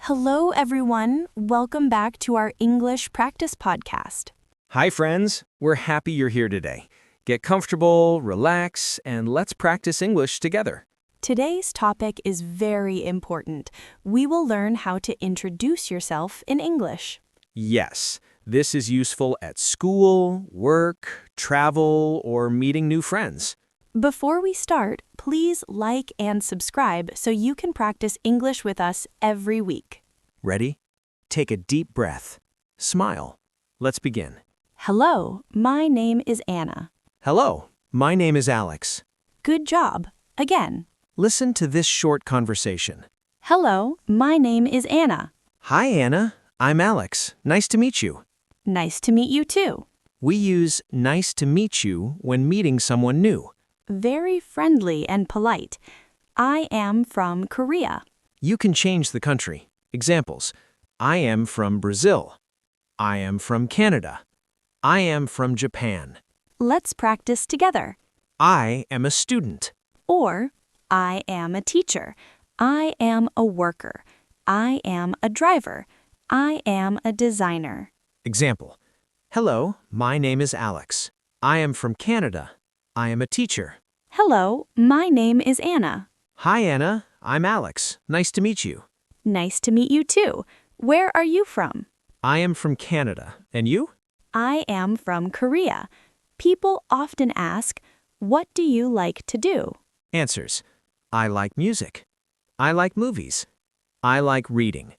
Hello, everyone. Welcome back to our English practice podcast. Hi, friends. We're happy you're here today. Get comfortable, relax, and let's practice English together. Today's topic is very important. We will learn how to introduce yourself in English. Yes, this is useful at school, work, travel, or meeting new friends. Before we start, please like and subscribe so you can practice English with us every week. Ready? Take a deep breath. Smile. Let's begin. Hello, my name is Anna. Hello, my name is Alex. Good job. Again. Listen to this short conversation. Hello, my name is Anna. Hi, Anna. I'm Alex. Nice to meet you. Nice to meet you too. We use nice to meet you when meeting someone new. Very friendly and polite. I am from Korea. You can change the country. Examples. I am from Brazil. I am from Canada. I am from Japan. Let's practice together. I am a student. Or, I am a teacher. I am a worker. I am a driver. I am a designer. Example. Hello, my name is Alex. I am from Canada. I am a teacher. Hello, my name is Anna. Hi, Anna. I'm Alex. Nice to meet you. Nice to meet you too. Where are you from? I am from Canada. And you? I am from Korea. People often ask, what do you like to do? Answers. I like music. I like movies. I like reading.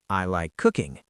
I like cooking.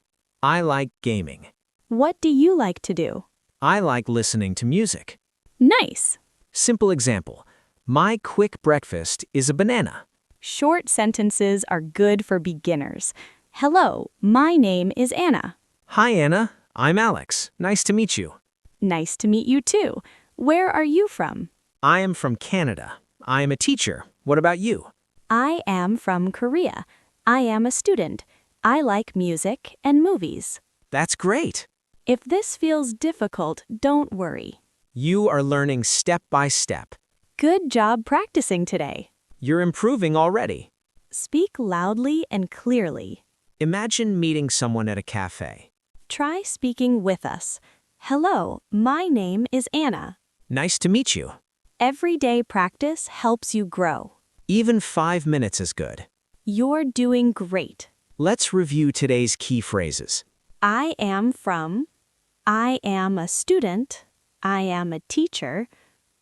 I like gaming. What do you like to do? I like listening to music. Nice. Simple example. My quick breakfast is a banana. Short sentences are good for beginners. Hello, my name is Anna. Hi, Anna. I'm Alex. Nice to meet you. Nice to meet you too. Where are you from? I am from Canada. I am a teacher. What about you? I am from Korea. I am a student. I like music and movies. That's great. If this feels difficult, don't worry. You are learning step by step. Good job practicing today. You're improving already. Speak loudly and clearly. Imagine meeting someone at a cafe. Try speaking with us. Hello, my name is Anna. Nice to meet you. Everyday practice helps you grow. Even 5 minutes is good. You're doing great. Let's review today's key phrases. I am from. I am a student. I am a teacher.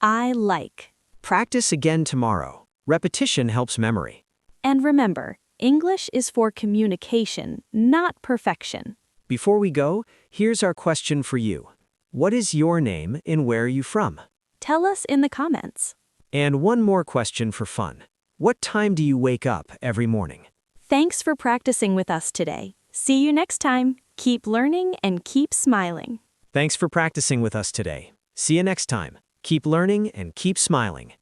I like. Practice again tomorrow. Repetition helps memory. And remember, English is for communication, not perfection. Before we go, here's our question for you. What is your name and where are you from? Tell us in the comments. And one more question for fun. What time do you wake up every morning? Thanks for practicing with us today. See you next time. Keep learning and keep smiling. Thanks for practicing with us today. See you next time. Keep learning and keep smiling.